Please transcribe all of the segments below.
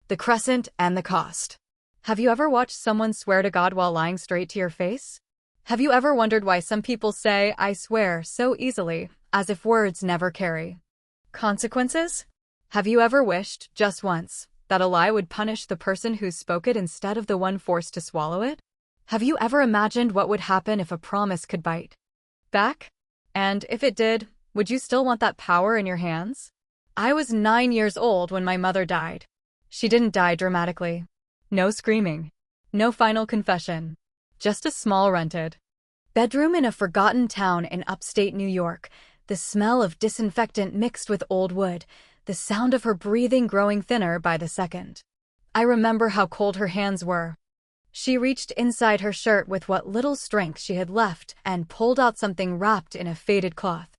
the Crescent, and the cost. Have you ever watched someone swear to God while lying straight to your face? Have you ever wondered why some people say, "I swear," so easily, as if words never carry consequences? Have you ever wished, just once, that a lie would punish the person who spoke it instead of the one forced to swallow it? Have you ever imagined what would happen if a promise could bite back? And if it did, would you still want that power in your hands? I was 9 years old when my mother died. She didn't die dramatically. No screaming. No final confession. Just a small rented bedroom in a forgotten town in upstate New York, the smell of disinfectant mixed with old wood, the sound of her breathing growing thinner by the second. I remember how cold her hands were. She reached inside her shirt with what little strength she had left and pulled out something wrapped in a faded cloth.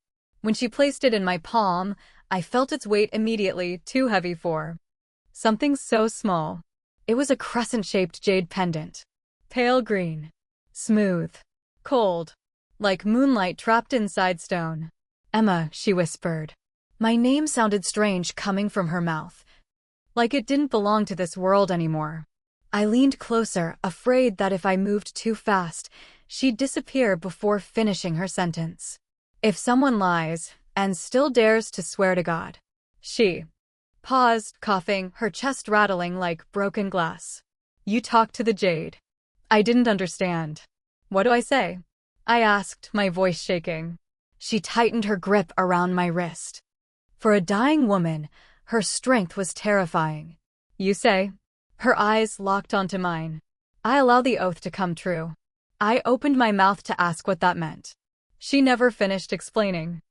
When she placed it in my palm, I felt its weight immediately, too heavy for something so small. It was a crescent-shaped jade pendant. Pale green. Smooth. Cold. Like moonlight trapped inside stone. "Emma," she whispered. My name sounded strange coming from her mouth. Like it didn't belong to this world anymore. I leaned closer, afraid that if I moved too fast, she'd disappear before finishing her sentence. If someone lies, and still dares to swear to God. She paused, coughing, her chest rattling like broken glass. "You talk to the jade." I didn't understand. "What do I say?" I asked, my voice shaking. She tightened her grip around my wrist. For a dying woman, her strength was terrifying. "You say?" Her eyes locked onto mine. I allowed the oath to come true. I opened my mouth to ask what that meant. She never finished explaining.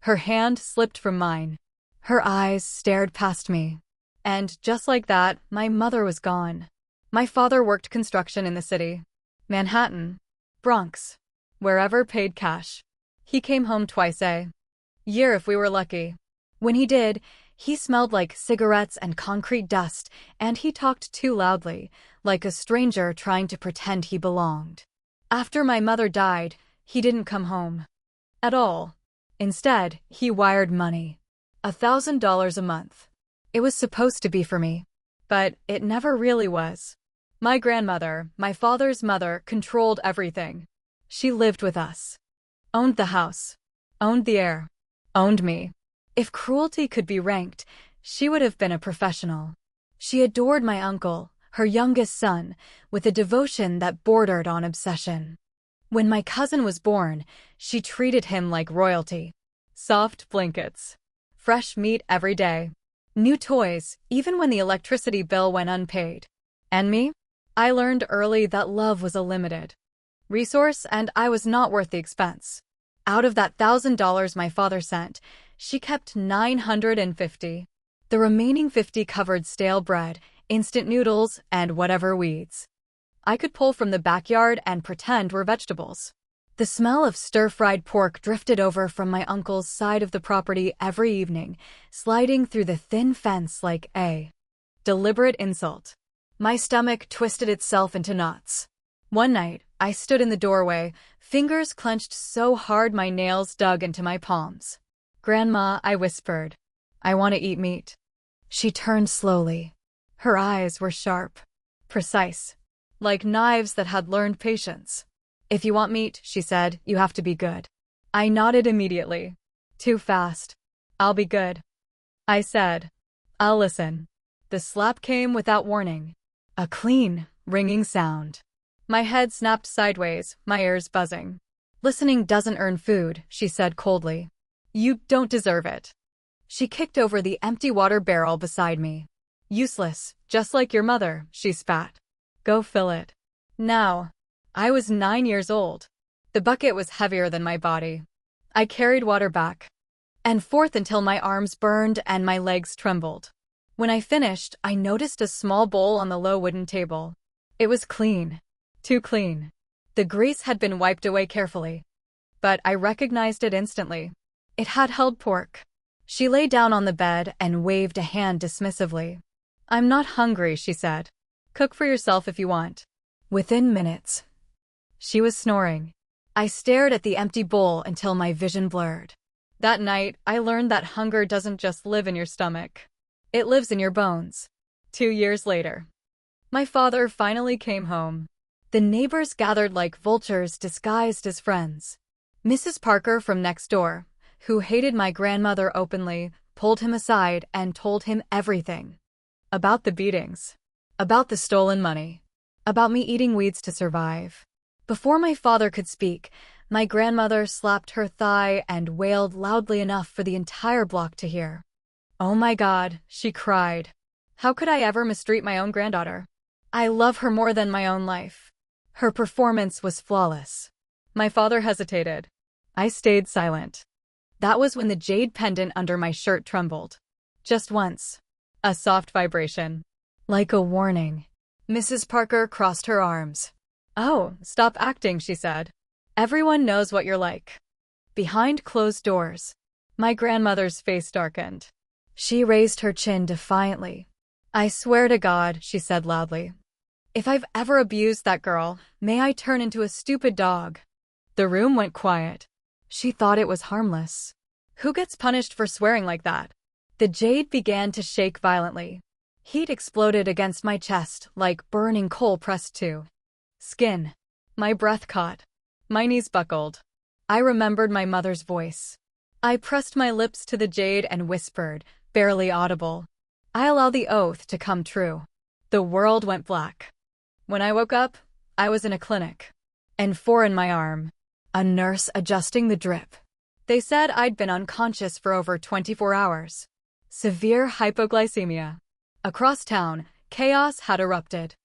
Her hand slipped from mine. Her eyes stared past me. And just like that, my mother was gone. My father worked construction in the city. Manhattan. Bronx. Wherever paid cash. He came home twice a year if we were lucky. When he did, he smelled like cigarettes and concrete dust, and he talked too loudly, like a stranger trying to pretend he belonged. After my mother died, he didn't come home at all. Instead, he wired money. $1,000 a month. It was supposed to be for me, but it never really was. My grandmother, my father's mother, controlled everything. She lived with us. Owned the house. Owned the air. Owned me. If cruelty could be ranked, she would have been a professional. She adored my uncle, her youngest son, with a devotion that bordered on obsession. When my cousin was born, she treated him like royalty. Soft blankets. Fresh meat every day. New toys, even when the electricity bill went unpaid. And me? I learned early that love was a limited resource, and I was not worth the expense. Out of that $1,000 my father sent, she kept $950. The remaining $50 covered stale bread, instant noodles, and whatever weeds I could pull from the backyard and pretend were vegetables. The smell of stir-fried pork drifted over from my uncle's side of the property every evening, sliding through the thin fence like a deliberate insult. My stomach twisted itself into knots. One night, I stood in the doorway, fingers clenched so hard my nails dug into my palms. "Grandma," I whispered, "I want to eat meat." She turned slowly. Her eyes were sharp, precise, like knives that had learned patience. "If you want meat," she said, "you have to be good." I nodded immediately. Too fast. "I'll be good," I said. "I'll listen." The slap came without warning. A clean, ringing sound. My head snapped sideways, my ears buzzing. "Listening doesn't earn food," she said coldly. "You don't deserve it." She kicked over the empty water barrel beside me. "Useless, just like your mother," she spat. "Go fill it." Now. I was 9 years old. The bucket was heavier than my body. I carried water back and forth until my arms burned and my legs trembled. When I finished, I noticed a small bowl on the low wooden table. It was clean. Too clean. The grease had been wiped away carefully. But I recognized it instantly. It had held pork. She lay down on the bed and waved a hand dismissively. "I'm not hungry," she said. "Cook for yourself if you want." Within minutes, she was snoring. I stared at the empty bowl until my vision blurred. That night, I learned that hunger doesn't just live in your stomach. It lives in your bones. 2 years later. My father finally came home. The neighbors gathered like vultures disguised as friends. Mrs. Parker from next door, who hated my grandmother openly, pulled him aside and told him everything. About the beatings. About the stolen money. About me eating weeds to survive. Before my father could speak, my grandmother slapped her thigh and wailed loudly enough for the entire block to hear. "Oh my God," she cried. "How could I ever mistreat my own granddaughter? I love her more than my own life. Her performance was flawless." My father hesitated. I stayed silent. That was when the jade pendant under my shirt trembled. Just once. A soft vibration. Like a warning. Mrs. Parker crossed her arms. "Oh, stop acting," she said. "Everyone knows what you're like." Behind closed doors. My grandmother's face darkened. She raised her chin defiantly. "I swear to God," she said loudly. "If I've ever abused that girl, may I turn into a stupid dog." The room went quiet. She thought it was harmless. Who gets punished for swearing like that? The jade began to shake violently. Heat exploded against my chest like burning coal pressed to skin. My breath caught. My knees buckled. I remembered my mother's voice. I pressed my lips to the jade and whispered, barely audible, "I allow the oath to come true." The world went black. When I woke up, I was in a clinic. And four in my arm. A nurse adjusting the drip. They said I'd been unconscious for over 24 hours. Severe hypoglycemia. Across town, chaos had erupted.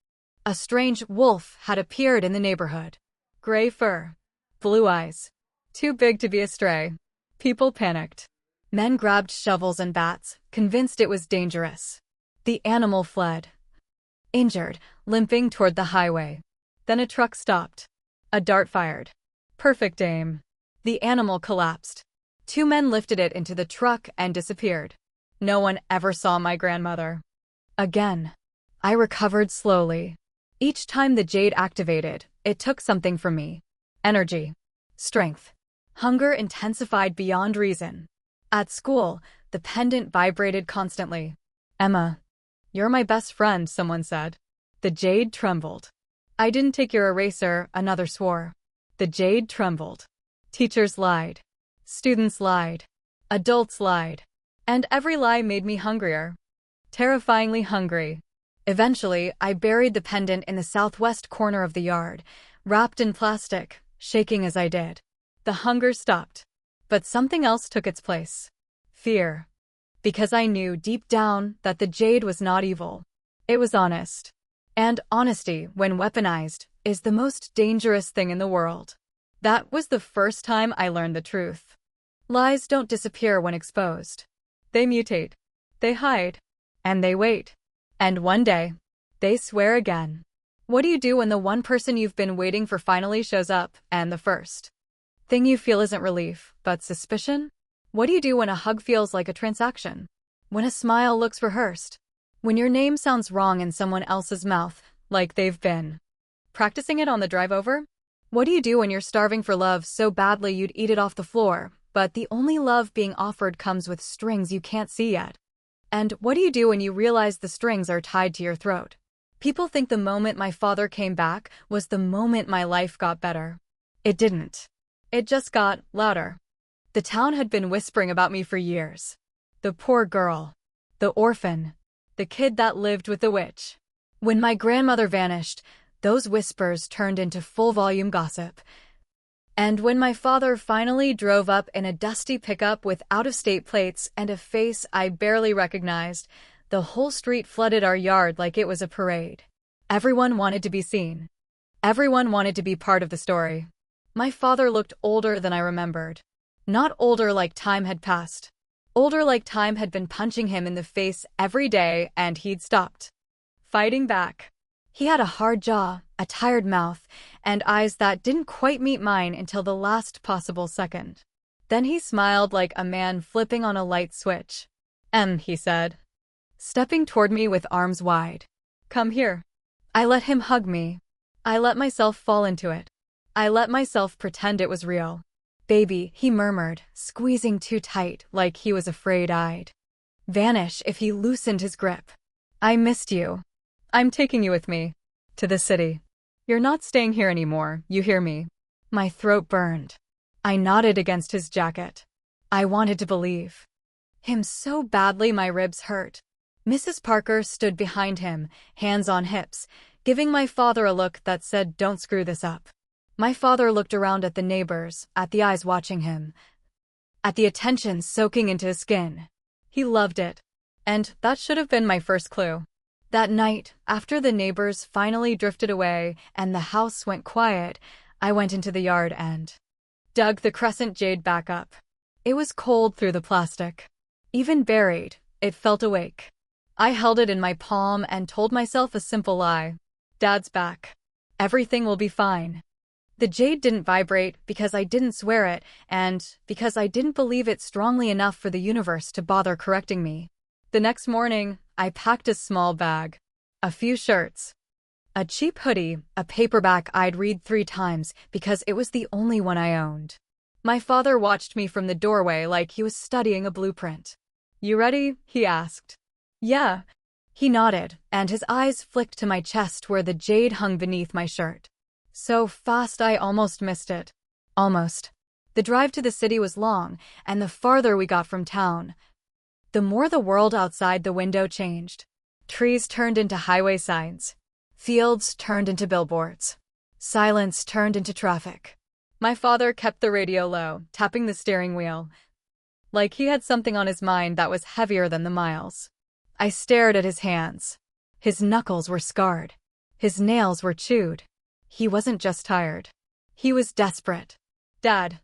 A strange wolf had appeared in the neighborhood. Gray fur. Blue eyes. Too big to be a stray. People panicked. Men grabbed shovels and bats, convinced it was dangerous. The animal fled. Injured, limping toward the highway. Then a truck stopped. A dart fired. Perfect aim. The animal collapsed. 2 men lifted it into the truck and disappeared. No one ever saw my grandmother again. I recovered slowly. Each time the jade activated, it took something from me. Energy. Strength. Hunger intensified beyond reason. At school, the pendant vibrated constantly. "Emma, you're my best friend," someone said. The jade trembled. "I didn't take your eraser," another swore. The jade trembled. Teachers lied. Students lied. Adults lied. And every lie made me hungrier. Terrifyingly hungry. Eventually, I buried the pendant in the southwest corner of the yard, wrapped in plastic, shaking as I did. The hunger stopped. But something else took its place. Fear. Because I knew deep down that the jade was not evil. It was honest. And honesty, when weaponized, is the most dangerous thing in the world. That was the first time I learned the truth. Lies don't disappear when exposed. They mutate. They hide. And they wait. And one day, they swear again. What do you do when the one person you've been waiting for finally shows up, and the first thing you feel isn't relief, but suspicion? What do you do when a hug feels like a transaction? When a smile looks rehearsed? When your name sounds wrong in someone else's mouth, like they've been practicing it on the drive over? What do you do when you're starving for love so badly you'd eat it off the floor, but the only love being offered comes with strings you can't see yet? And what do you do when you realize the strings are tied to your throat? People think the moment my father came back was the moment my life got better. It didn't. It just got louder. The town had been whispering about me for years. The poor girl. The orphan. The kid that lived with the witch. When my grandmother vanished, those whispers turned into full-volume gossip. And when my father finally drove up in a dusty pickup with out-of-state plates and a face I barely recognized, the whole street flooded our yard like it was a parade. Everyone wanted to be seen. Everyone wanted to be part of the story. My father looked older than I remembered. Not older like time had passed. Older like time had been punching him in the face every day and he'd stopped fighting back. He had a hard jaw, a tired mouth, and eyes that didn't quite meet mine until the last possible second. Then he smiled like a man flipping on a light switch. He said, stepping toward me with arms wide. "Come here." I let him hug me. I let myself fall into it. I let myself pretend it was real. "Baby," he murmured, squeezing too tight like he was afraid I'd vanish if he loosened his grip. I missed you. I'm taking you with me. To the city. You're not staying here anymore, you hear me? My throat burned. I nodded against his jacket. I wanted to believe him so badly my ribs hurt. Mrs. Parker stood behind him, hands on hips, giving my father a look that said, "Don't screw this up." My father looked around at the neighbors, at the eyes watching him, at the attention soaking into his skin. He loved it. And that should have been my first clue. That night, after the neighbors finally drifted away and the house went quiet, I went into the yard and dug the Crescent jade back up. It was cold through the plastic. Even buried, it felt awake. I held it in my palm and told myself a simple lie. Dad's back. Everything will be fine. The jade didn't vibrate because I didn't swear it, and because I didn't believe it strongly enough for the universe to bother correcting me. The next morning, I packed a small bag, a few shirts, a cheap hoodie, a paperback I'd read 3 times because it was the only one I owned. My father watched me from the doorway like he was studying a blueprint. "You ready?" he asked. "Yeah." He nodded, and his eyes flicked to my chest where the jade hung beneath my shirt. So fast I almost missed it. Almost. The drive to the city was long, and the farther we got from town, the more the world outside the window changed. Trees turned into highway signs. Fields turned into billboards. Silence turned into traffic. My father kept the radio low, tapping the steering wheel, like he had something on his mind that was heavier than the miles. I stared at his hands. His knuckles were scarred. His nails were chewed. He wasn't just tired. He was desperate. "Dad,"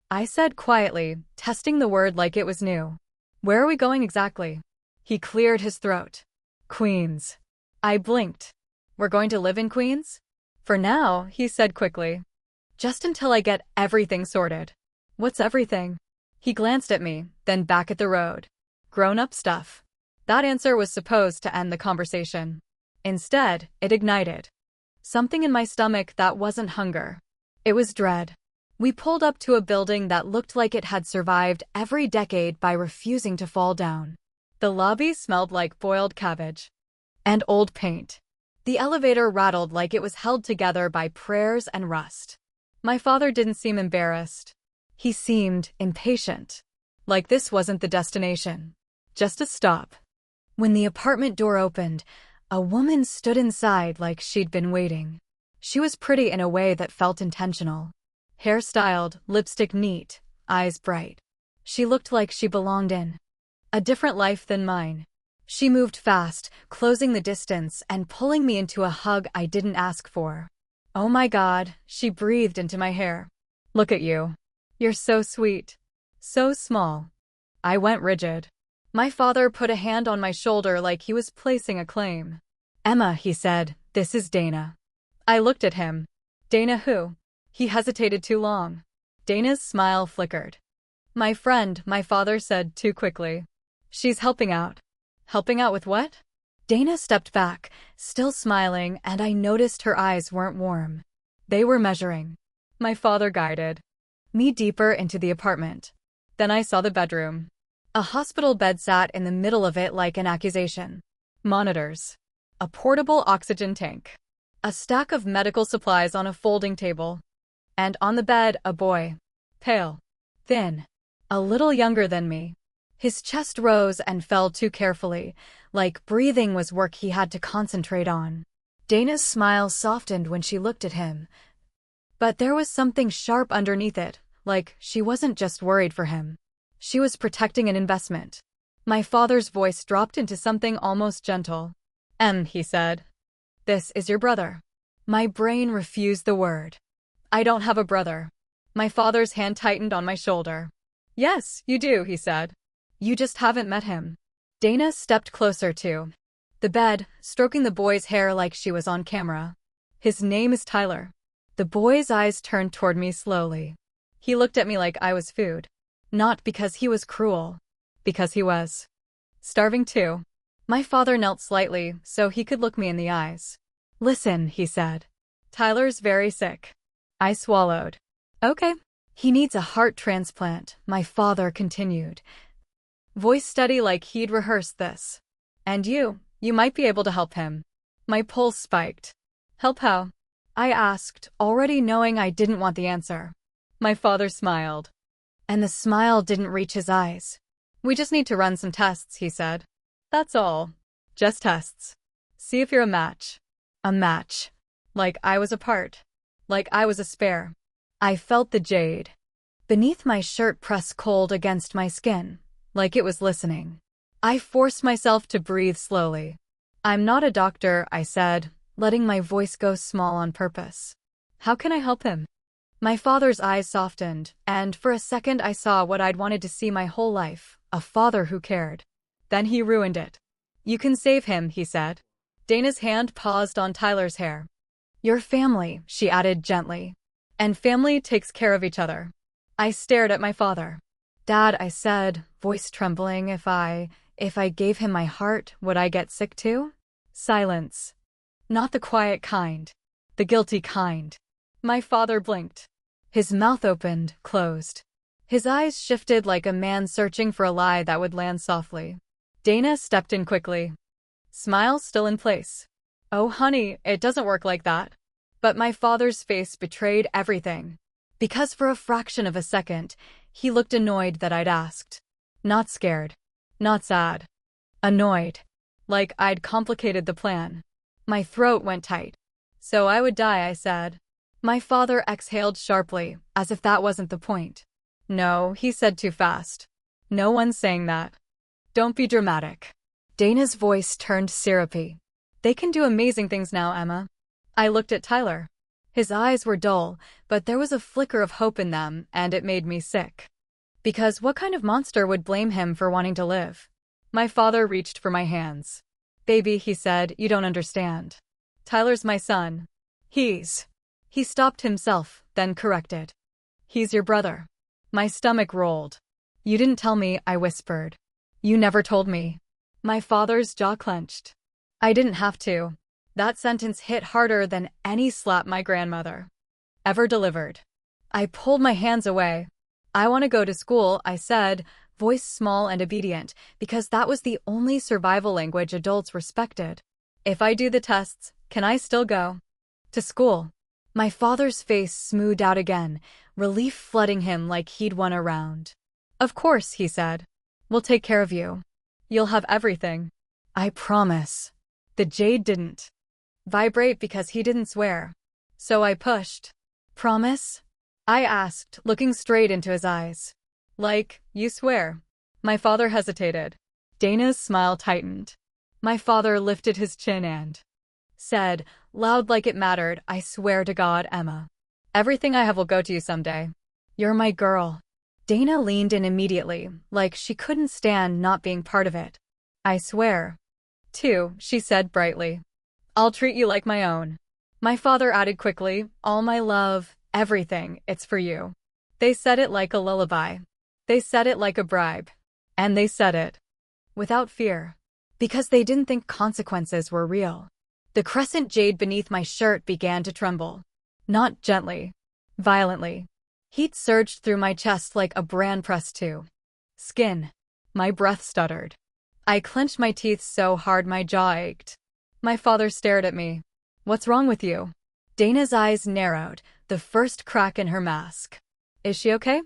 I said quietly, testing the word like it was new. "Where are we going exactly?" He cleared his throat. "Queens." I blinked. "We're going to live in Queens?" "For now," he said quickly. "Just until I get everything sorted." "What's everything?" He glanced at me, then back at the road. "Grown-up stuff." That answer was supposed to end the conversation. Instead, it ignited something in my stomach that wasn't hunger. It was dread. We pulled up to a building that looked like it had survived every decade by refusing to fall down. The lobby smelled like boiled cabbage and old paint. The elevator rattled like it was held together by prayers and rust. My father didn't seem embarrassed. He seemed impatient, like this wasn't the destination, just a stop. When the apartment door opened, a woman stood inside like she'd been waiting. She was pretty in a way that felt intentional. Hair styled, lipstick neat, eyes bright. She looked like she belonged in a different life than mine. She moved fast, closing the distance and pulling me into a hug I didn't ask for. "Oh my God," she breathed into my hair. "Look at you. You're so sweet. So small." I went rigid. My father put a hand on my shoulder like he was placing a claim. "Emma," he said, "this is Dana." I looked at him. "Dana who?" He hesitated too long. Dana's smile flickered. "My friend," my father said too quickly. "She's helping out." "Helping out with what?" Dana stepped back, still smiling, and I noticed her eyes weren't warm. They were measuring. My father guided me deeper into the apartment. Then I saw the bedroom. A hospital bed sat in the middle of it like an accusation. Monitors. A portable oxygen tank. A stack of medical supplies on a folding table. And on the bed, a boy. Pale. Thin. A little younger than me. His chest rose and fell too carefully, like breathing was work he had to concentrate on. Dana's smile softened when she looked at him. But there was something sharp underneath it, like she wasn't just worried for him. She was protecting an investment. My father's voice dropped into something almost gentle. He said. "This is your brother." My brain refused the word. "I don't have a brother." My father's hand tightened on my shoulder. "Yes, you do," he said. "You just haven't met him." Dana stepped closer to the bed, stroking the boy's hair like she was on camera. "His name is Tyler." The boy's eyes turned toward me slowly. He looked at me like I was food. Not because he was cruel. Because he was starving too. My father knelt slightly so he could look me in the eyes. "Listen," he said. "Tyler's very sick." I swallowed. "Okay." "He needs a heart transplant," my father continued. Voice steady like he'd rehearsed this. "And You might be able to help him. My pulse spiked. Help how? I asked, already knowing I didn't want the answer. My father smiled. And the smile didn't reach his eyes. We just need to run some tests, he said. That's all. Just tests. See if you're a match. A match. Like I was a part. Like I was a spare. I felt the jade beneath my shirt press cold against my skin, like it was listening. I forced myself to breathe slowly. I'm not a doctor, I said, letting my voice go small on purpose. How can I help him? My father's eyes softened, and for a second I saw what I'd wanted to see my whole life, a father who cared. Then he ruined it. You can save him, he said. Dana's hand paused on Tyler's hair. Your family, she added gently. And family takes care of each other. I stared at my father. Dad, I said, voice trembling, if I gave him my heart, would I get sick too? Silence. Not the quiet kind. The guilty kind. My father blinked. His mouth opened, closed. His eyes shifted like a man searching for a lie that would land softly. Dana stepped in quickly. Smile still in place. Oh, honey, it doesn't work like that. But my father's face betrayed everything. Because for a fraction of a second, he looked annoyed that I'd asked. Not scared. Not sad. Annoyed. Like I'd complicated the plan. My throat went tight. So I would die, I said. My father exhaled sharply, as if that wasn't the point. No, he said too fast. No one's saying that. Don't be dramatic. Dana's voice turned syrupy. They can do amazing things now, Emma. I looked at Tyler. His eyes were dull, but there was a flicker of hope in them, and it made me sick. Because what kind of monster would blame him for wanting to live? My father reached for my hands. Baby, he said, you don't understand. Tyler's my son. He stopped himself, then corrected. He's your brother. My stomach rolled. You didn't tell me, I whispered. You never told me. My father's jaw clenched. I didn't have to. That sentence hit harder than any slap my grandmother ever delivered. I pulled my hands away. I want to go to school, I said, voice small and obedient, because that was the only survival language adults respected. If I do the tests, can I still go? To school. My father's face smoothed out again, relief flooding him like he'd won a round. Of course, he said. We'll take care of you. You'll have everything. I promise. The jade didn't vibrate because he didn't swear. So I pushed. Promise? I asked, looking straight into his eyes. Like, you swear? My father hesitated. Dana's smile tightened. My father lifted his chin and said, loud like it mattered, I swear to God, Emma. Everything I have will go to you someday. You're my girl. Dana leaned in immediately, like she couldn't stand not being part of it. I swear. Too, she said brightly. I'll treat you like my own. My father added quickly, all my love, everything, it's for you. They said it like a lullaby. They said it like a bribe. And they said it without fear. Because they didn't think consequences were real. The crescent jade beneath my shirt began to tremble. Not gently. Violently. Heat surged through my chest like a bran pressed to skin. My breath stuttered. I clenched my teeth so hard my jaw ached. My father stared at me. What's wrong with you? Dana's eyes narrowed, the first crack in her mask. Is she okay?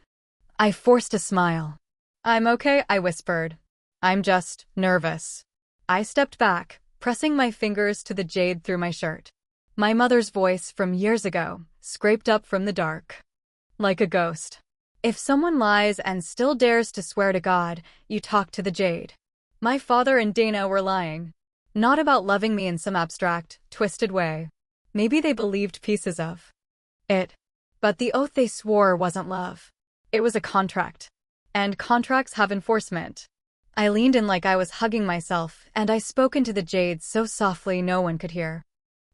I forced a smile. I'm okay, I whispered. I'm just nervous. I stepped back, pressing my fingers to the jade through my shirt. My mother's voice from years ago scraped up from the dark. Like a ghost. If someone lies and still dares to swear to God, you talk to the jade. My father and Dana were lying. Not about loving me in some abstract, twisted way. Maybe they believed pieces of it. But the oath they swore wasn't love. It was a contract. And contracts have enforcement. I leaned in like I was hugging myself, and I spoke into the jade so softly no one could hear.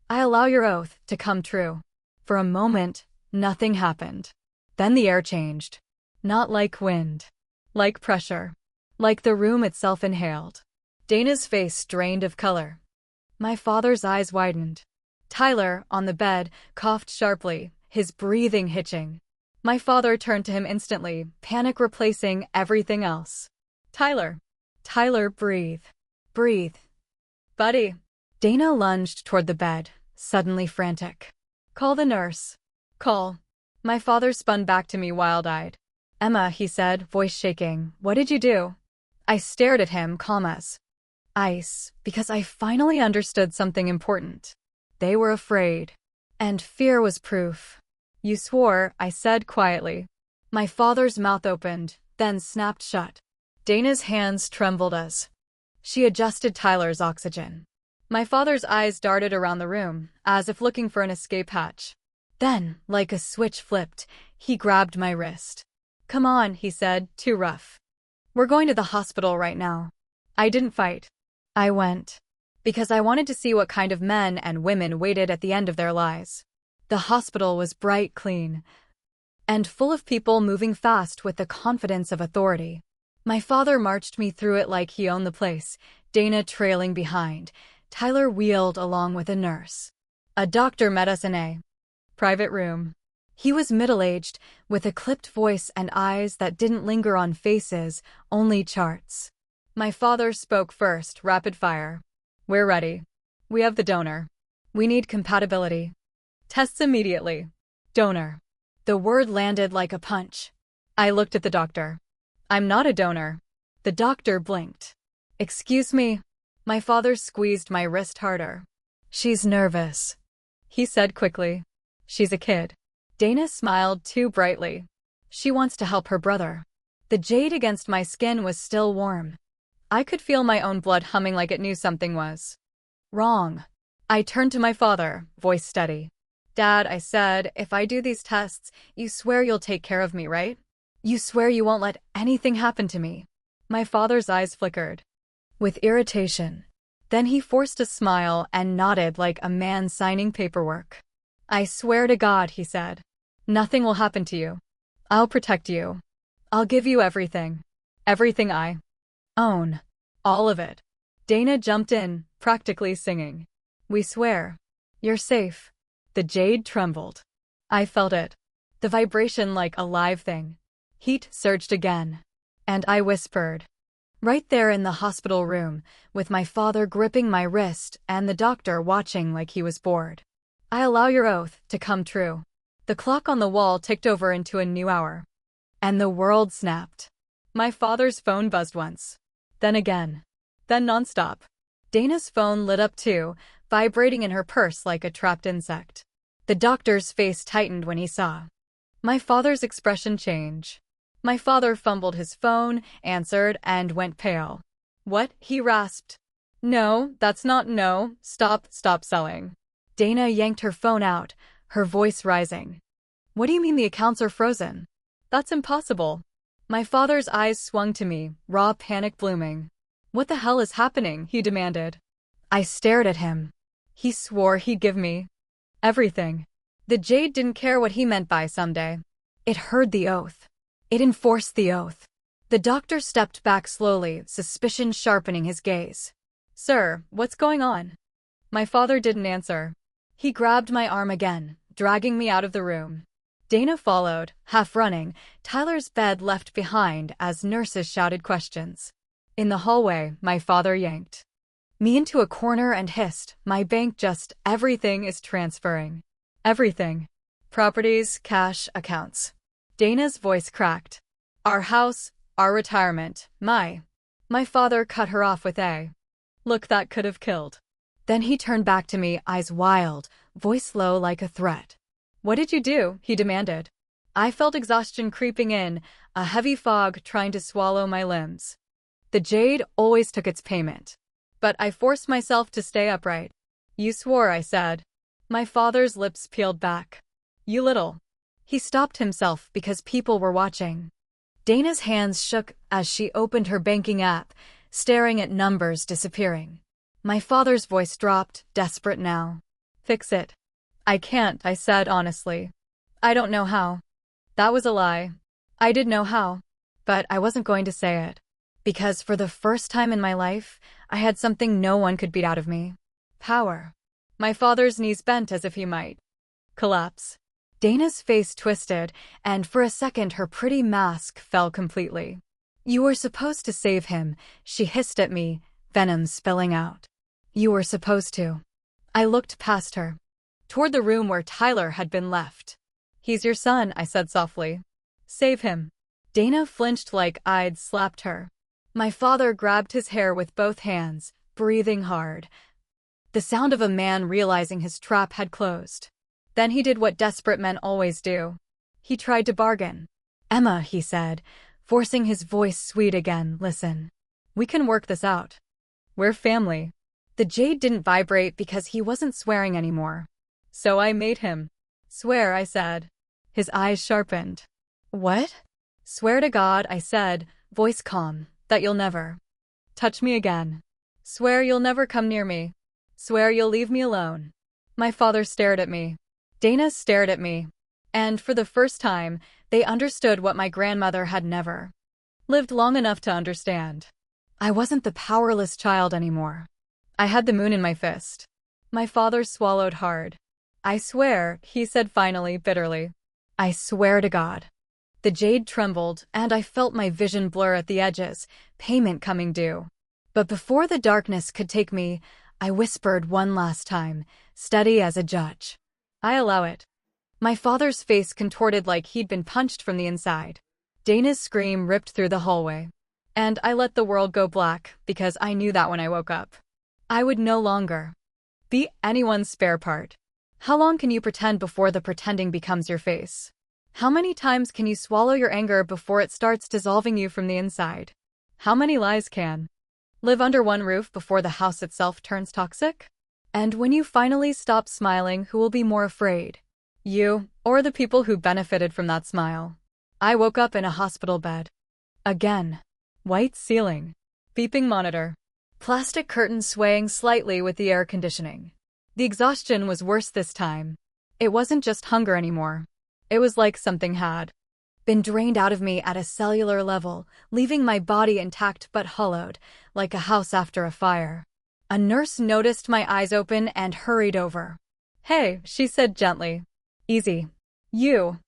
I allow your oath to come true. For a moment, nothing happened. Then the air changed. Not like wind. Like pressure. Like the room itself inhaled. Dana's face drained of color. My father's eyes widened. Tyler, on the bed, coughed sharply, his breathing hitching. My father turned to him instantly, panic replacing everything else. Tyler. Tyler, breathe. Breathe. Buddy. Dana lunged toward the bed, suddenly frantic. Call the nurse. Call. My father spun back to me wild-eyed. Emma, he said, voice shaking, what did you do? I stared at him, calm as ice, because I finally understood something important. They were afraid. And fear was proof. You swore, I said quietly. My father's mouth opened, then snapped shut. Dana's hands trembled as she adjusted Tyler's oxygen. My father's eyes darted around the room, as if looking for an escape hatch. Then, like a switch flipped, he grabbed my wrist. Come on, he said, too rough. We're going to the hospital right now. I didn't fight. I went. Because I wanted to see what kind of men and women waited at the end of their lives. The hospital was bright, clean, and full of people moving fast with the confidence of authority. My father marched me through it like he owned the place, Dana trailing behind. Tyler wheeled along with a nurse. A doctor met us in a private room. He was middle-aged, with a clipped voice and eyes that didn't linger on faces, only charts. My father spoke first, rapid fire. We're ready. We have the donor. We need compatibility. Tests immediately. Donor. The word landed like a punch. I looked at the doctor. I'm not a donor. The doctor blinked. Excuse me. My father squeezed my wrist harder. She's nervous, he said quickly. She's a kid. Dana smiled too brightly. She wants to help her brother. The jade against my skin was still warm. I could feel my own blood humming like it knew something was wrong. I turned to my father, voice steady. Dad, I said, if I do these tests, you swear you'll take care of me, right? You swear you won't let anything happen to me. My father's eyes flickered with irritation. Then he forced a smile and nodded like a man signing paperwork. I swear to God, he said. Nothing will happen to you. I'll protect you. I'll give you everything. Everything I own. All of it. Dana jumped in, practically singing. We swear. You're safe. The jade trembled. I felt it. The vibration like a live thing. Heat surged again. And I whispered. Right there in the hospital room, with my father gripping my wrist and the doctor watching like he was bored. I allow your oath to come true. The clock on the wall ticked over into a new hour. And the world snapped. My father's phone buzzed once. Then again. Then nonstop. Dana's phone lit up too, vibrating in her purse like a trapped insect. The doctor's face tightened when he saw my father's expression change. My father fumbled his phone, answered, and went pale. What? He rasped. No, that's not no. Stop selling. Dana yanked her phone out, her voice rising. What do you mean the accounts are frozen? That's impossible. My father's eyes swung to me, raw panic blooming. What the hell is happening? He demanded. I stared at him. He swore he'd give me everything. The jade didn't care what he meant by someday. It heard the oath. It enforced the oath. The doctor stepped back slowly, suspicion sharpening his gaze. Sir, what's going on? My father didn't answer. He grabbed my arm again, dragging me out of the room. Dana followed, half running, Tyler's bed left behind as nurses shouted questions. In the hallway, my father yanked me into a corner and hissed, my bank just, everything is transferring. Everything. Properties, cash, accounts. Dana's voice cracked. Our house, our retirement, my father cut her off with a look that could have killed. Then he turned back to me, eyes wild, voice low like a threat. What did you do? He demanded. I felt exhaustion creeping in, a heavy fog trying to swallow my limbs. The jade always took its payment. But I forced myself to stay upright. You swore, I said. My father's lips peeled back. You little. He stopped himself because people were watching. Dana's hands shook as she opened her banking app, staring at numbers disappearing. My father's voice dropped, desperate now. Fix it. I can't, I said honestly. I don't know how. That was a lie. I did know how. But I wasn't going to say it. Because for the first time in my life, I had something no one could beat out of me. Power. My father's knees bent as if he might collapse. Dana's face twisted, and for a second her pretty mask fell completely. You were supposed to save him, she hissed at me, venom spilling out. You were supposed to. I looked past her, toward the room where Tyler had been left. He's your son, I said softly. Save him. Dana flinched like I'd slapped her. My father grabbed his hair with both hands, breathing hard. The sound of a man realizing his trap had closed. Then he did what desperate men always do. He tried to bargain. Emma, he said, forcing his voice sweet again, listen. We can work this out. We're family. The jade didn't vibrate because he wasn't swearing anymore. So I made him. Swear, I said. His eyes sharpened. What? Swear to God, I said, voice calm, that you'll never touch me again. Swear you'll never come near me. Swear you'll leave me alone. My father stared at me. Dana stared at me. And for the first time, they understood what my grandmother had never lived long enough to understand. I wasn't the powerless child anymore. I had the moon in my fist. My father swallowed hard. I swear, he said finally, bitterly. I swear to God. The jade trembled, and I felt my vision blur at the edges, payment coming due. But before the darkness could take me, I whispered one last time, steady as a judge. I allow it. My father's face contorted like he'd been punched from the inside. Dana's scream ripped through the hallway. And I let the world go black, because I knew that when I woke up. I would no longer be anyone's spare part. How long can you pretend before the pretending becomes your face? How many times can you swallow your anger before it starts dissolving you from the inside? How many lies can live under one roof before the house itself turns toxic? And when you finally stop smiling, who will be more afraid? You, or the people who benefited from that smile? I woke up in a hospital bed. Again. White ceiling. Beeping monitor. Plastic curtains swaying slightly with the air conditioning. The exhaustion was worse this time. It wasn't just hunger anymore. It was like something had been drained out of me at a cellular level, leaving my body intact but hollowed, like a house after a fire. A nurse noticed my eyes open and hurried over. Hey, she said gently. Easy. You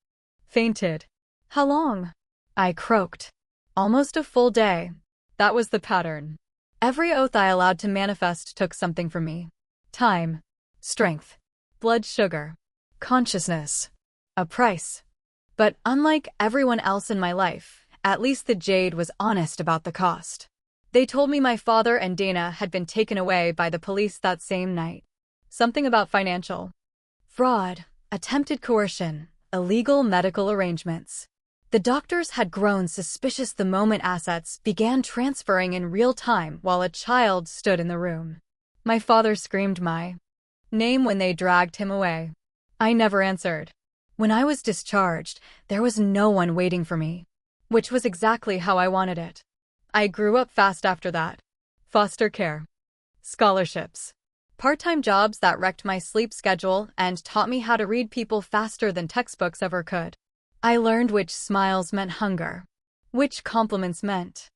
fainted. How long? I croaked. Almost a full day. That was the pattern. Every oath I allowed to manifest took something from me. Time. Strength. Blood sugar. Consciousness. A price. But unlike everyone else in my life, at least the jade was honest about the cost. They told me my father and Dana had been taken away by the police that same night. Something about financial fraud, attempted coercion, illegal medical arrangements. The doctors had grown suspicious the moment assets began transferring in real time while a child stood in the room. My father screamed my name when they dragged him away. I never answered. When I was discharged, there was no one waiting for me, which was exactly how I wanted it. I grew up fast after that. Foster care. Scholarships. Part-time jobs that wrecked my sleep schedule and taught me how to read people faster than textbooks ever could. I learned which smiles meant hunger, which compliments meant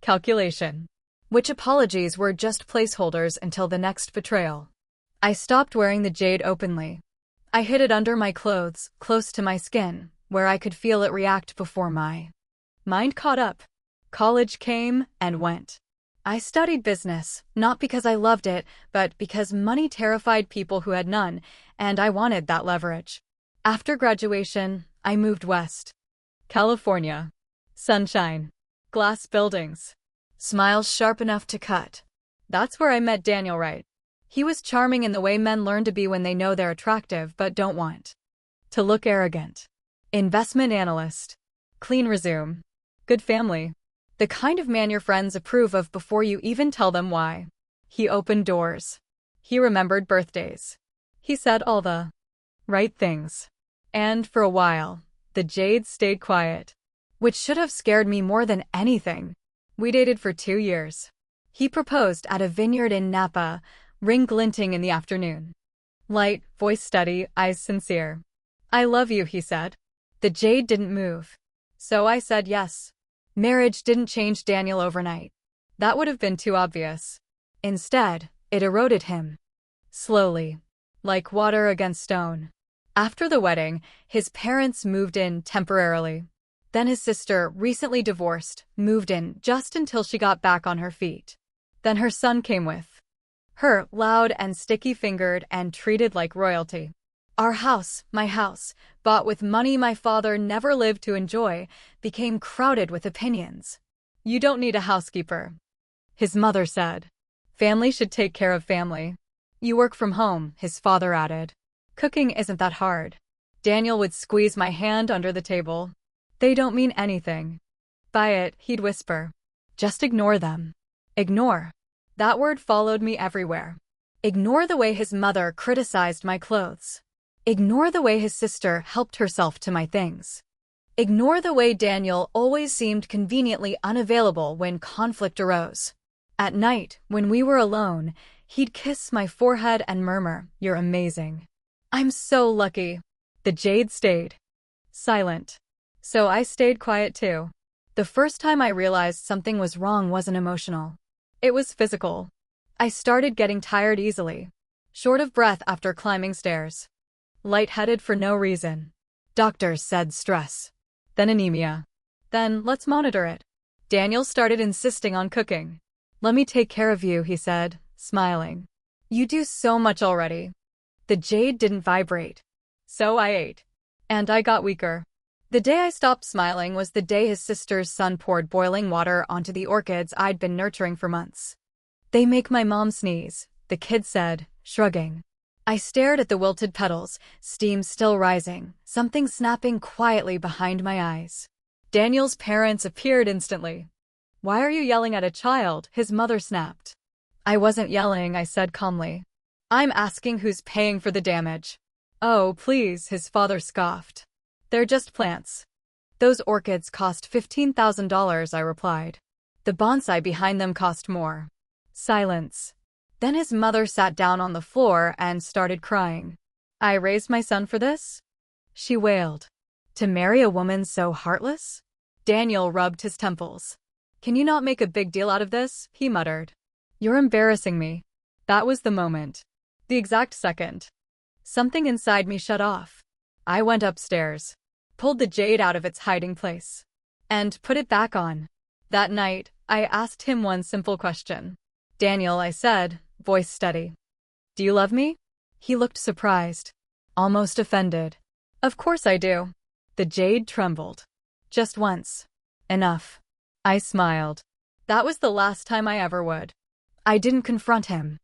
calculation, which apologies were just placeholders until the next betrayal. I stopped wearing the jade openly. I hid it under my clothes, close to my skin, where I could feel it react before my mind caught up. College came and went. I studied business, not because I loved it, but because money terrified people who had none, and I wanted that leverage. After graduation, I moved west. California. Sunshine. Glass buildings. Smiles sharp enough to cut. That's where I met Daniel Wright. He was charming in the way men learn to be when they know they're attractive but don't want to look arrogant. Investment analyst. Clean resume. Good family. The kind of man your friends approve of before you even tell them why. He opened doors. He remembered birthdays. He said all the right things. And for a while, the jade stayed quiet, which should have scared me more than anything. We dated for 2 years. He proposed at a vineyard in Napa, ring glinting in the afternoon. Light, voice steady, eyes sincere. I love you, he said. The jade didn't move. So I said yes. Marriage didn't change Daniel overnight. That would have been too obvious. Instead, it eroded him. Slowly. Like water against stone. After the wedding, his parents moved in temporarily. Then his sister, recently divorced, moved in just until she got back on her feet. Then her son came with Her, loud and sticky-fingered and treated like royalty. Our house, my house, bought with money my father never lived to enjoy, became crowded with opinions. You don't need a housekeeper, his mother said. Family should take care of family. You work from home, his father added. Cooking isn't that hard. Daniel would squeeze my hand under the table. They don't mean anything. Buy it, he'd whisper. Just ignore them. Ignore. That word followed me everywhere. Ignore the way his mother criticized my clothes. Ignore the way his sister helped herself to my things. Ignore the way Daniel always seemed conveniently unavailable when conflict arose. At night, when we were alone, he'd kiss my forehead and murmur, "You're amazing." I'm so lucky. The jade stayed silent. So I stayed quiet too. The first time I realized something was wrong wasn't emotional. It was physical. I started getting tired easily, short of breath after climbing stairs. Lightheaded for no reason. Doctors said stress. Then anemia. Then let's monitor it. Daniel started insisting on cooking. Let me take care of you, he said, smiling. You do so much already. The jade didn't vibrate. So I ate. And I got weaker. The day I stopped smiling was the day his sister's son poured boiling water onto the orchids I'd been nurturing for months. They make my mom sneeze, the kid said, shrugging. I stared at the wilted petals, steam still rising, something snapping quietly behind my eyes. Daniel's parents appeared instantly. Why are you yelling at a child? His mother snapped. I wasn't yelling, I said calmly. I'm asking who's paying for the damage. Oh, please, his father scoffed. They're just plants. Those orchids cost $15,000, I replied. The bonsai behind them cost more. Silence. Then his mother sat down on the floor and started crying. I raised my son for this? She wailed. To marry a woman so heartless? Daniel rubbed his temples. Can you not make a big deal out of this? He muttered. You're embarrassing me. That was the moment. The exact second. Something inside me shut off. I went upstairs, pulled the jade out of its hiding place, and put it back on. That night, I asked him one simple question. Daniel, I said, voice steady. Do you love me? He looked surprised, almost offended. Of course I do. The jade trembled. Just once. Enough. I smiled. That was the last time I ever would. I didn't confront him.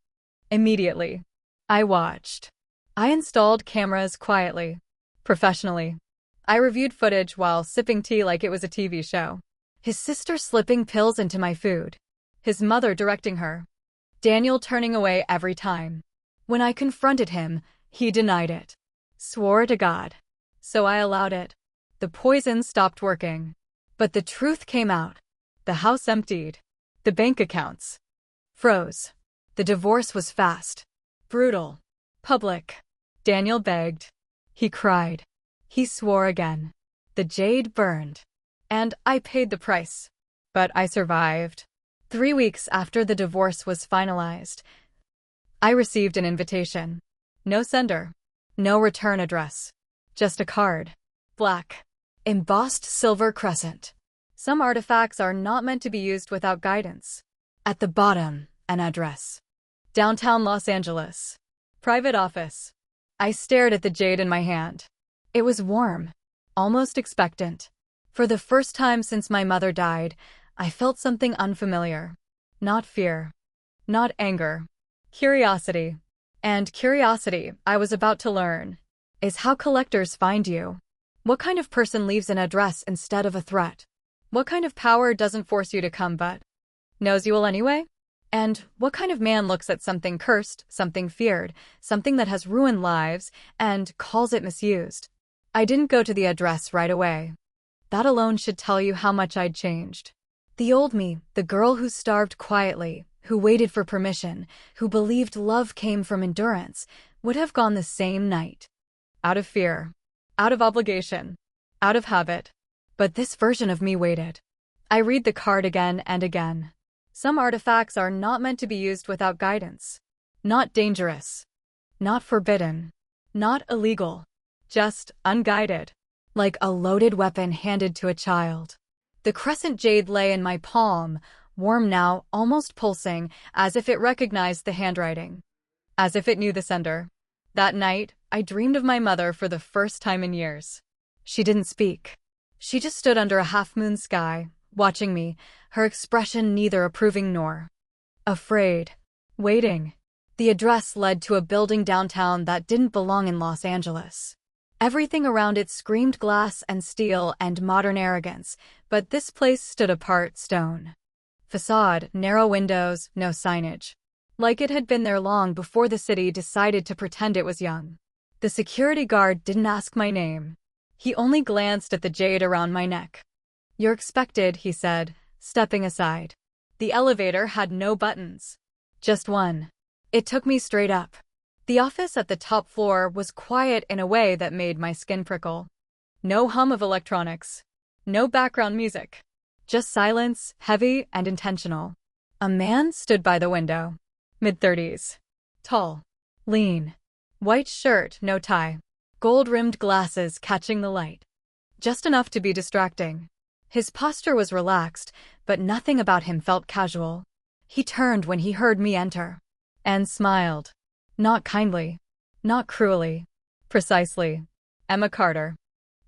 Immediately. I watched. I installed cameras quietly, professionally. I reviewed footage while sipping tea like it was a TV show. His sister slipping pills into my food. His mother directing her. Daniel turning away every time. When I confronted him, he denied it. Swore to God. So I allowed it. The poison stopped working. But the truth came out. The house emptied. The bank accounts froze. The divorce was fast. Brutal. Public. Daniel begged. He cried. He swore again. The jade burned. And I paid the price. But I survived. 3 weeks after the divorce was finalized, I received an invitation. No sender. No return address. Just a card. Black. Embossed silver crescent. Some artifacts are not meant to be used without guidance. At the bottom, an address. Downtown Los Angeles. Private office. I stared at the jade in my hand. It was warm. Almost expectant. For the first time since my mother died, I felt something unfamiliar. Not fear. Not anger. Curiosity. And curiosity, I was about to learn, is how collectors find you. What kind of person leaves an address instead of a threat? What kind of power doesn't force you to come but knows you will anyway? And what kind of man looks at something cursed, something feared, something that has ruined lives, and calls it misused? I didn't go to the address right away. That alone should tell you how much I'd changed. The old me, the girl who starved quietly, who waited for permission, who believed love came from endurance, would have gone the same night. Out of fear. Out of obligation. Out of habit. But this version of me waited. I read the card again and again. Some artifacts are not meant to be used without guidance. Not dangerous. Not forbidden. Not illegal. Just unguided. Like a loaded weapon handed to a child. The crescent jade lay in my palm, warm now, almost pulsing, as if it recognized the handwriting, as if it knew the sender. That night, I dreamed of my mother for the first time in years. She didn't speak. She just stood under a half-moon sky, watching me, her expression neither approving nor afraid. Waiting. The address led to a building downtown that didn't belong in Los Angeles. Everything around it screamed glass and steel and modern arrogance, but this place stood apart, stone. Facade, narrow windows, no signage. Like it had been there long before the city decided to pretend it was young. The security guard didn't ask my name. He only glanced at the jade around my neck. "You're expected," he said, stepping aside. The elevator had no buttons. Just one. It took me straight up. The office at the top floor was quiet in a way that made my skin prickle. No hum of electronics. No background music. Just silence, heavy and intentional. A man stood by the window. Mid-30s. Tall. Lean. White shirt, no tie. Gold-rimmed glasses catching the light. Just enough to be distracting. His posture was relaxed, but nothing about him felt casual. He turned when he heard me enter. And smiled. Not kindly. Not cruelly. Precisely. "Emma Carter,"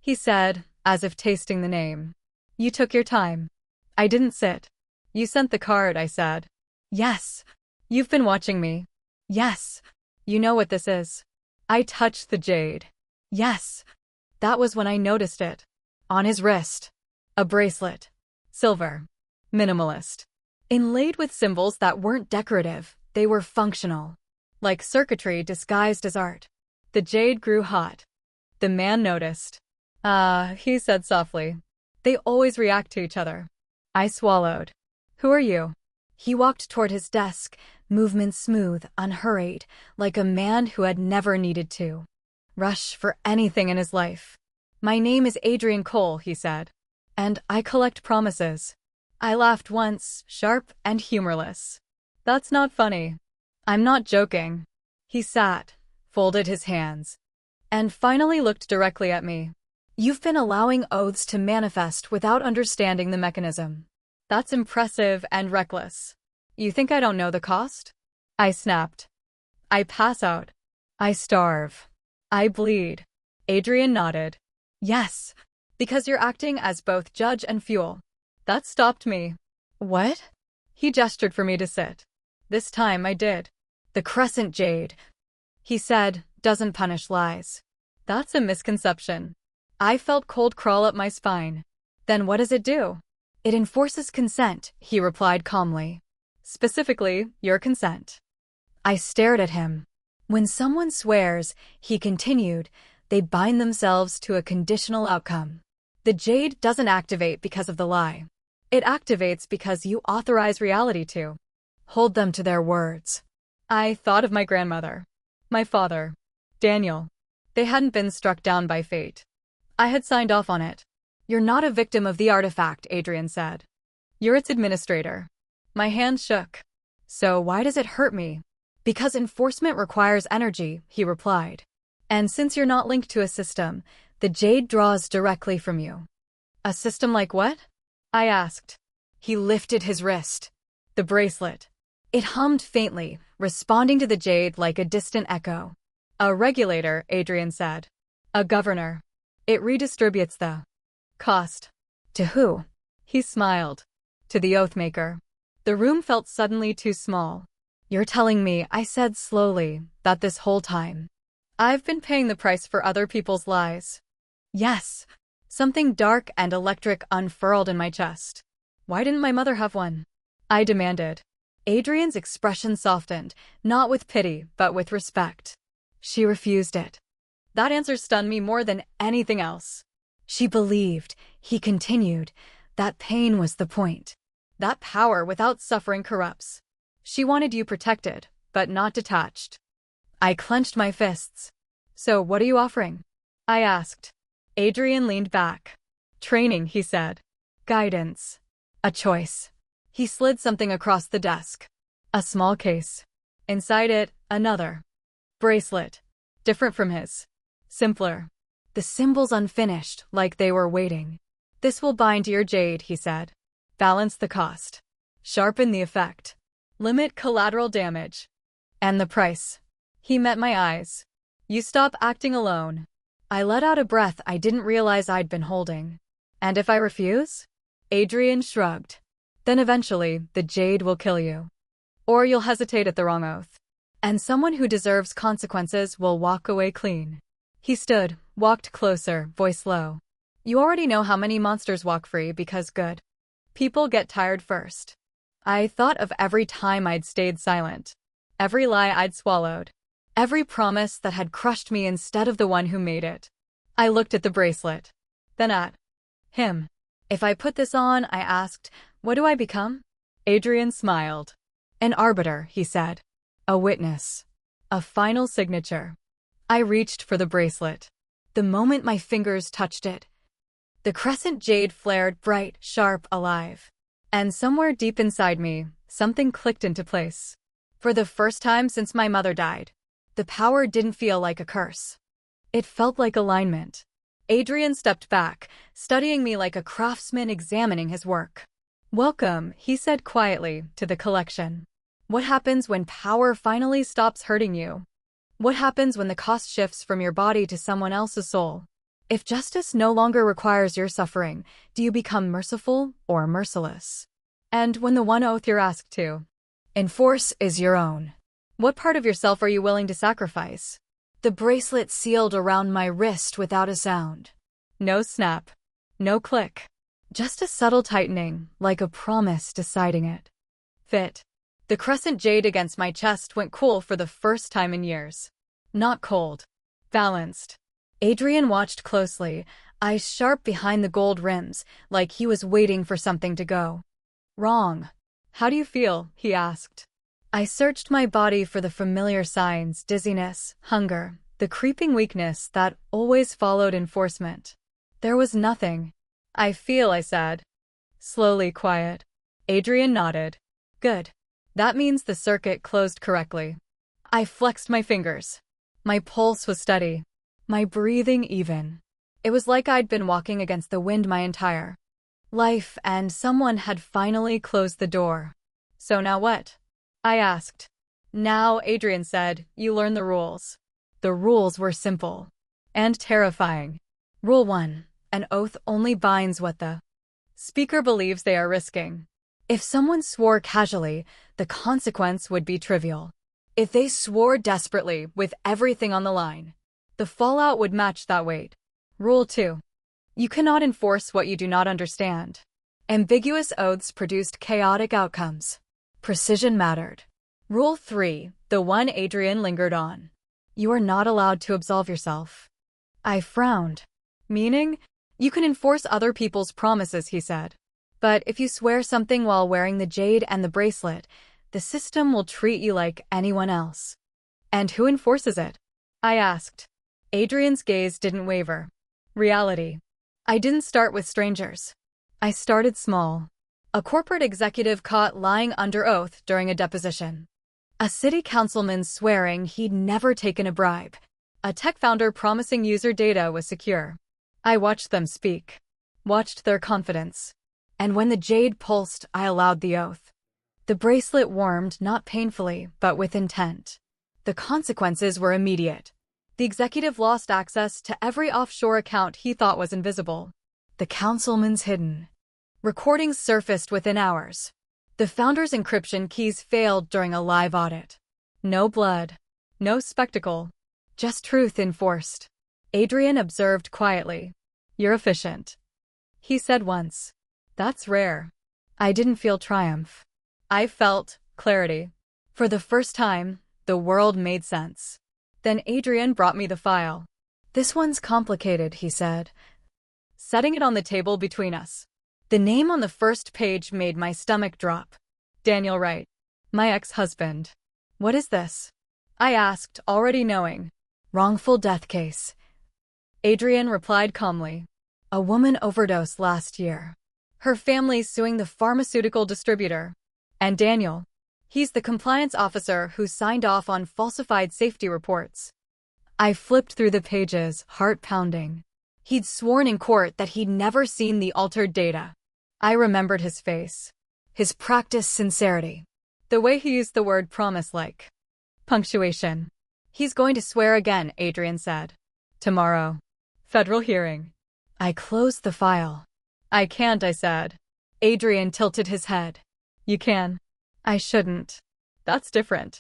he said, as if tasting the name. "You took your time." I didn't sit. "You sent the card," I said. "Yes." "You've been watching me." "Yes." "You know what this is." I touched the jade. "Yes." That was when I noticed it. On his wrist. A bracelet. Silver. Minimalist. Inlaid with symbols that weren't decorative, they were functional. Like circuitry disguised as art. The jade grew hot. The man noticed. He said softly. "They always react to each other." I swallowed. "Who are you?" He walked toward his desk, movement smooth, unhurried, like a man who had never needed to rush for anything in his life. "My name is Adrian Cole," he said. "And I collect promises." I laughed once, sharp and humorless. "That's not funny." "I'm not joking." He sat, folded his hands, and finally looked directly at me. "You've been allowing oaths to manifest without understanding the mechanism. That's impressive and reckless. You think I don't know the cost?" I snapped. "I pass out. I starve. I bleed." Adrian nodded. "Yes, because you're acting as both judge and fuel." That stopped me. "What?" He gestured for me to sit. This time I did. "The Crescent jade," he said, "doesn't punish lies." That's a misconception. I felt cold crawl up my spine. "Then what does it do?" "It enforces consent," he replied calmly. "Specifically, your consent." I stared at him. "When someone swears," he continued, "they bind themselves to a conditional outcome. The jade doesn't activate because of the lie. It activates because you authorize reality to hold them to their words." I thought of my grandmother, my father, Daniel. They hadn't been struck down by fate. I had signed off on it. "You're not a victim of the artifact," Adrian said. "You're its administrator." My hand shook. "So why does it hurt me?" "Because enforcement requires energy," he replied. "And since you're not linked to a system, the jade draws directly from you." "A system like what?" I asked. He lifted his wrist. The bracelet. It hummed faintly, responding to the jade like a distant echo. "A regulator," Adrian said. "A governor. It redistributes the cost." "To who?" He smiled. "To the oathmaker." The room felt suddenly too small. "You're telling me," I said slowly, "that this whole time I've been paying the price for other people's lies?" "Yes." Something dark and electric unfurled in my chest. "Why didn't my mother have one?" I demanded. Adrian's expression softened, not with pity, but with respect. "She refused it." That answer stunned me more than anything else. "She believed," he continued, "that pain was the point. That power without suffering corrupts. She wanted you protected, but not detached." I clenched my fists. "So what are you offering?" I asked. Adrian leaned back. "Training," he said. "Guidance. A choice." He slid something across the desk. A small case. Inside it, another bracelet. Different from his. Simpler. The symbols unfinished, like they were waiting. "This will bind to your jade," he said. "Balance the cost." Sharpen the effect. Limit collateral damage. And the price. He met my eyes. You stop acting alone. I let out a breath I didn't realize I'd been holding. And if I refuse? Adrian shrugged. Then eventually, the jade will kill you. Or you'll hesitate at the wrong oath. And someone who deserves consequences will walk away clean. He stood, walked closer, voice low. You already know how many monsters walk free because good people get tired first. I thought of every time I'd stayed silent. Every lie I'd swallowed. Every promise that had crushed me instead of the one who made it. I looked at the bracelet. Then at him. If I put this on, I asked, what do I become? Adrian smiled. An arbiter, he said. A witness. A final signature. I reached for the bracelet. The moment my fingers touched it, the crescent jade flared bright, sharp, alive. And somewhere deep inside me, something clicked into place. For the first time since my mother died, the power didn't feel like a curse. It felt like alignment. Adrian stepped back, studying me like a craftsman examining his work. Welcome, he said quietly, to the collection. What happens when power finally stops hurting you? What happens when the cost shifts from your body to someone else's soul? If justice no longer requires your suffering, do you become merciful or merciless? And when the one oath you're asked to enforce is your own, what part of yourself are you willing to sacrifice? The bracelet sealed around my wrist without a sound. No snap. No click. Just a subtle tightening, like a promise deciding it. Fit. The crescent jade against my chest went cool for the first time in years. Not cold. Balanced. Adrian watched closely, eyes sharp behind the gold rims, like he was waiting for something to go wrong. How do you feel? He asked. I searched my body for the familiar signs, dizziness, hunger, the creeping weakness that always followed enforcement. There was nothing. I feel, I said. Slowly quiet. Adrian nodded. Good. That means the circuit closed correctly. I flexed my fingers. My pulse was steady. My breathing even. It was like I'd been walking against the wind my entire life, and someone had finally closed the door. So now what? I asked. Now, Adrian said, you learn the rules. The rules were simple. And terrifying. Rule 1. An oath only binds what the speaker believes they are risking. If someone swore casually, the consequence would be trivial. If they swore desperately, with everything on the line, the fallout would match that weight. Rule 2. You cannot enforce what you do not understand. Ambiguous oaths produced chaotic outcomes. Precision mattered. Rule 3, the one Adrian lingered on. You are not allowed to absolve yourself. I frowned. Meaning? You can enforce other people's promises, he said. But if you swear something while wearing the jade and the bracelet, the system will treat you like anyone else. And who enforces it? I asked. Adrian's gaze didn't waver. Reality. I didn't start with strangers. I started small. A corporate executive caught lying under oath during a deposition. A city councilman swearing he'd never taken a bribe. A tech founder promising user data was secure. I watched them speak. Watched their confidence. And when the jade pulsed, I allowed the oath. The bracelet warmed, not painfully, but with intent. The consequences were immediate. The executive lost access to every offshore account he thought was invisible. The councilman's hidden recordings surfaced within hours. The founder's encryption keys failed during a live audit. No blood. No spectacle. Just truth enforced. Adrian observed quietly. You're efficient. He said once. That's rare. I didn't feel triumph. I felt clarity. For the first time, the world made sense. Then Adrian brought me the file. This one's complicated, he said, setting it on the table between us. The name on the first page made my stomach drop. Daniel Wright. My ex-husband. What is this? I asked, already knowing. Wrongful death case. Adrian replied calmly. A woman overdosed last year. Her family suing the pharmaceutical distributor. And Daniel. He's the compliance officer who signed off on falsified safety reports. I flipped through the pages, heart pounding. He'd sworn in court that he'd never seen the altered data. I remembered his face. his practiced sincerity. The way he used the word promise like punctuation. He's going to swear again, Adrian said. Tomorrow. Federal hearing. I closed the file. I can't, I said. Adrian tilted his head. You can. I shouldn't. That's different.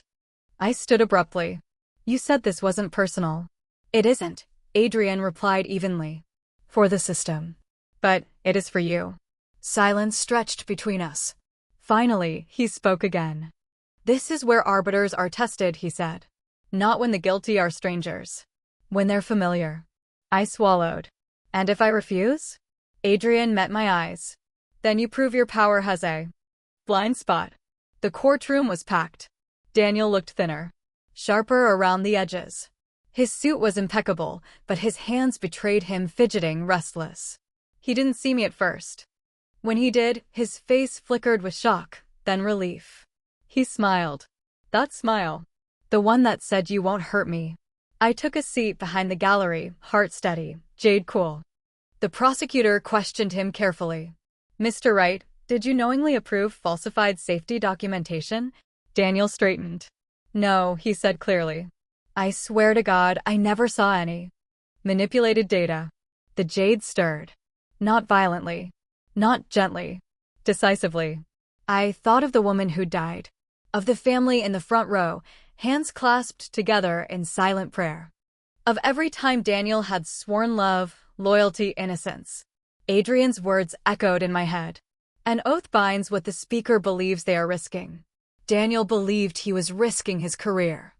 I stood abruptly. You said this wasn't personal. It isn't, Adrian replied evenly. For the system. But it is for you. Silence stretched between us. Finally, he spoke again. This is where arbiters are tested, he said. Not when the guilty are strangers. When they're familiar. I swallowed. And if I refuse? Adrian met my eyes. Then you prove your power has a blind spot. The courtroom was packed. Daniel looked thinner. Sharper around the edges. His suit was impeccable, but his hands betrayed him fidgeting, restless. He didn't see me at first. When he did, his face flickered with shock, then relief. He smiled. That smile. The one that said you won't hurt me. I took a seat behind the gallery, heart steady, jade cool. The prosecutor questioned him carefully. Mr. Wright, did you knowingly approve falsified safety documentation? Daniel straightened. No, he said clearly. I swear to God, I never saw any. Manipulated data. The jade stirred. Not violently. Not gently. Decisively. I thought of the woman who died. Of the family in the front row, hands clasped together in silent prayer. Of every time Daniel had sworn love, loyalty, innocence. Adrian's words echoed in my head. An oath binds what the speaker believes they are risking. Daniel believed he was risking his career.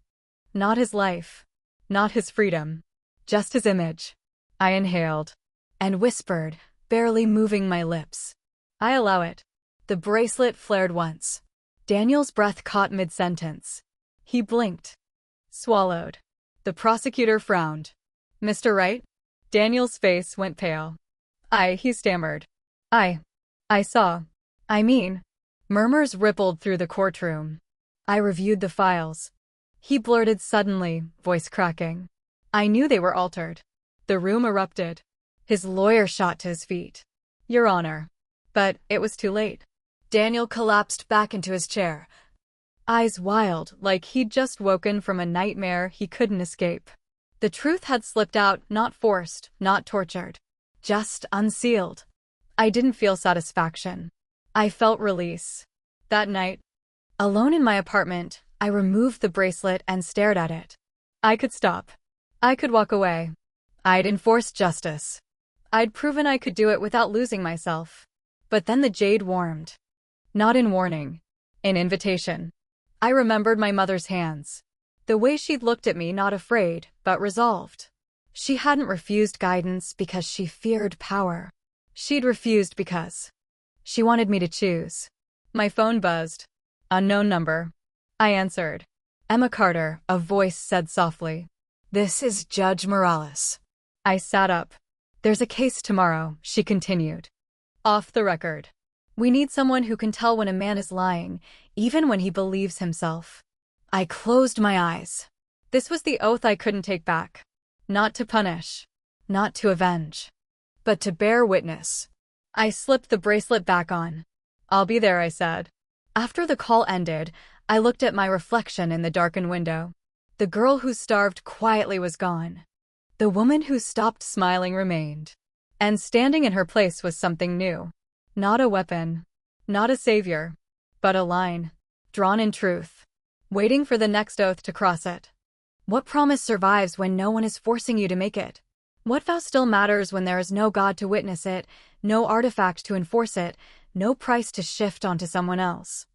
Not his life. Not his freedom. Just his image. I inhaled. And whispered, barely moving my lips. I allow it. The bracelet flared once. Daniel's breath caught mid-sentence. He blinked. Swallowed. The prosecutor frowned. Mr. Wright? Daniel's face went pale. He stammered. I saw. I mean. Murmurs rippled through the courtroom. I reviewed the files. He blurted suddenly, voice cracking. I knew they were altered. The room erupted. His lawyer shot to his feet. Your Honor. But it was too late. Daniel collapsed back into his chair. Eyes wild, like he'd just woken from a nightmare he couldn't escape. The truth had slipped out, not forced, not tortured. Just unsealed. I didn't feel satisfaction. I felt release. That night, alone in my apartment, I removed the bracelet and stared at it. I could stop. I could walk away. I'd enforced justice. I'd proven I could do it without losing myself. But then the jade warmed. Not in warning. In invitation. I remembered my mother's hands. The way she'd looked at me, not afraid, but resolved. She hadn't refused guidance because she feared power. She'd refused because she wanted me to choose. My phone buzzed. Unknown number. I answered. Emma Carter, a voice said softly. This is Judge Morales. I sat up. There's a case tomorrow, she continued. Off the record. We need someone who can tell when a man is lying, even when he believes himself. I closed my eyes. This was the oath I couldn't take back. Not to punish. Not to avenge. But to bear witness. I slipped the bracelet back on. I'll be there, I said. After the call ended, I looked at my reflection in the darkened window. The girl who starved quietly was gone. The woman who stopped smiling remained. And standing in her place was something new. Not a weapon. Not a savior. But a line. Drawn in truth. Waiting for the next oath to cross it. What promise survives when no one is forcing you to make it? What vow still matters when there is no God to witness it, no artifact to enforce it, no price to shift onto someone else?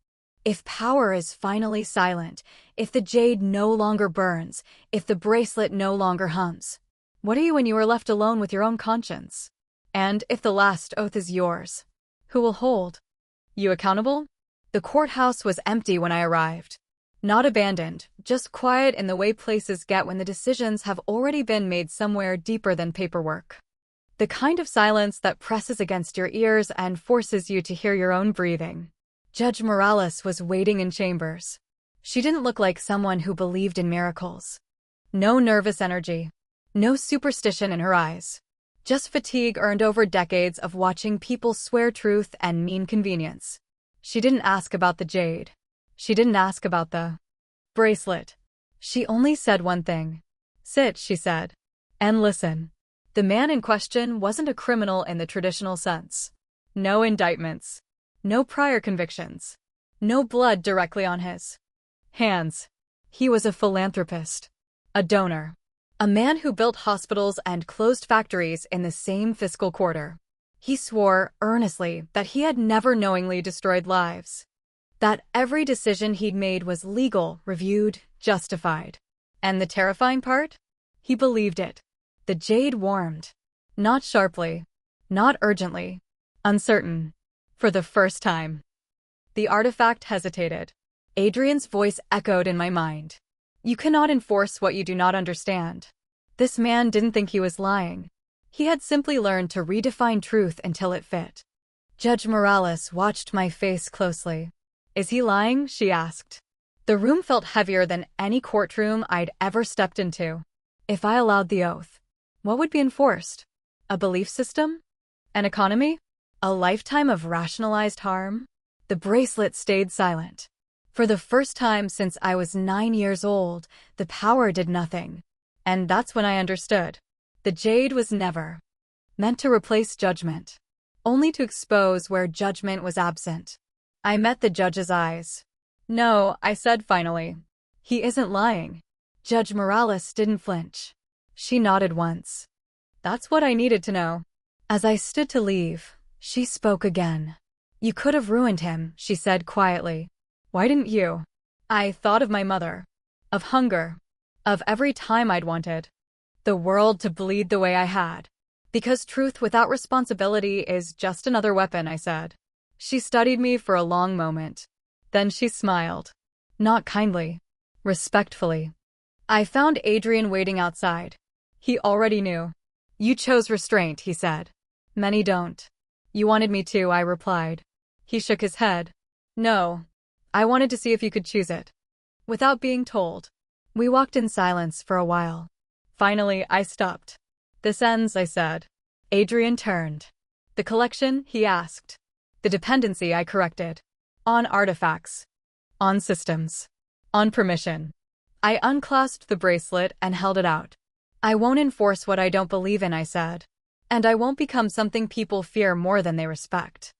If power is finally silent, if the jade no longer burns, if the bracelet no longer hums, what are you when you are left alone with your own conscience? And if the last oath is yours, who will hold you accountable? The courthouse was empty when I arrived. Not abandoned, just quiet in the way places get when the decisions have already been made somewhere deeper than paperwork. The kind of silence that presses against your ears and forces you to hear your own breathing. Judge Morales was waiting in chambers. She didn't look like someone who believed in miracles. No nervous energy. No superstition in her eyes. Just fatigue earned over decades of watching people swear truth and mean convenience. She didn't ask about the jade. She didn't ask about the bracelet. She only said one thing. Sit, she said. And listen. The man in question wasn't a criminal in the traditional sense. No indictments. No prior convictions. No blood directly on his hands. He was a philanthropist. A donor. A man who built hospitals and closed factories in the same fiscal quarter. He swore earnestly that he had never knowingly destroyed lives. That every decision he'd made was legal, reviewed, justified. And the terrifying part? He believed it. The jade warmed. Not sharply. Not urgently. Uncertain. For the first time. The artifact hesitated. Adrian's voice echoed in my mind. You cannot enforce what you do not understand. This man didn't think he was lying. He had simply learned to redefine truth until it fit. Judge Morales watched my face closely. Is he lying? She asked. The room felt heavier than any courtroom I'd ever stepped into. If I allowed the oath, what would be enforced? A belief system? An economy? A lifetime of rationalized harm? The bracelet stayed silent. For the first time since I was 9 years old, the power did nothing. And that's when I understood. The jade was never meant to replace judgment, only to expose where judgment was absent. I met the judge's eyes. No, I said finally. He isn't lying. Judge Morales didn't flinch. She nodded once. That's what I needed to know. As I stood to leave, she spoke again. You could have ruined him, she said quietly. Why didn't you? I thought of my mother. Of hunger. Of every time I'd wanted the world to bleed the way I had. Because truth without responsibility is just another weapon, I said. She studied me for a long moment. Then she smiled. Not kindly. Respectfully. I found Adrian waiting outside. He already knew. You chose restraint, he said. Many don't. You wanted me to, I replied. He shook his head. No. I wanted to see if you could choose it. Without being told. We walked in silence for a while. Finally, I stopped. This ends, I said. Adrian turned. The collection, he asked. The dependency, I corrected. On artifacts. On systems. On permission. I unclasped the bracelet and held it out. I won't enforce what I don't believe in, I said. And I won't become something people fear more than they respect.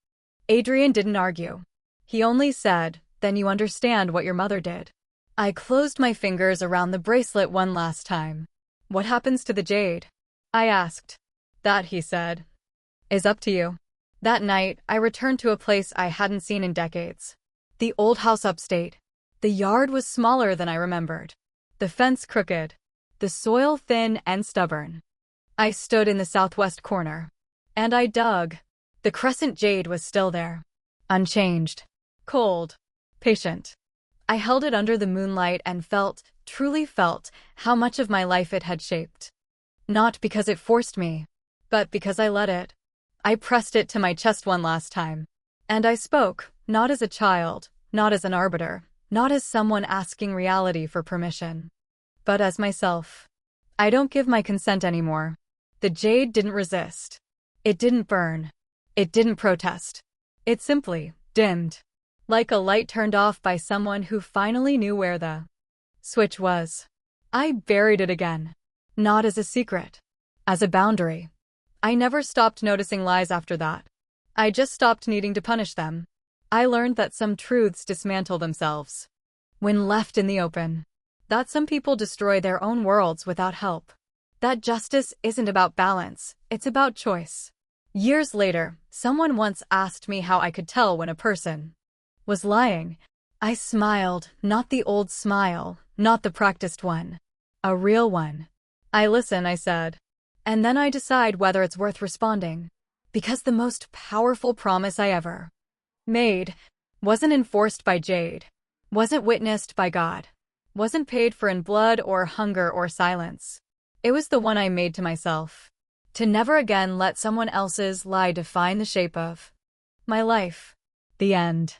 Adrian didn't argue. He only said, then you understand what your mother did. I closed my fingers around the bracelet one last time. What happens to the jade? I asked. That, he said, is up to you. That night, I returned to a place I hadn't seen in decades. The old house upstate. The yard was smaller than I remembered. The fence crooked. The soil thin and stubborn. I stood in the southwest corner. And I dug. The Crescent jade was still there. Unchanged. Cold. Patient. I held it under the moonlight and felt, truly felt, how much of my life it had shaped. Not because it forced me, but because I let it. I pressed it to my chest one last time. And I spoke, not as a child, not as an arbiter, not as someone asking reality for permission, but as myself. I don't give my consent anymore. The jade didn't resist. It didn't burn. It didn't protest. It simply dimmed. Like a light turned off by someone who finally knew where the switch was. I buried it again. Not as a secret. As a boundary. I never stopped noticing lies after that. I just stopped needing to punish them. I learned that some truths dismantle themselves when left in the open. That some people destroy their own worlds without help. That justice isn't about balance, it's about choice. Years later, someone once asked me how I could tell when a person was lying. I smiled, not the old smile, not the practiced one. A real one. I listen, I said. And then I decide whether it's worth responding. Because the most powerful promise I ever made wasn't enforced by jade, wasn't witnessed by God, wasn't paid for in blood or hunger or silence. It was the one I made to myself. To never again let someone else's lie define the shape of my life. The end.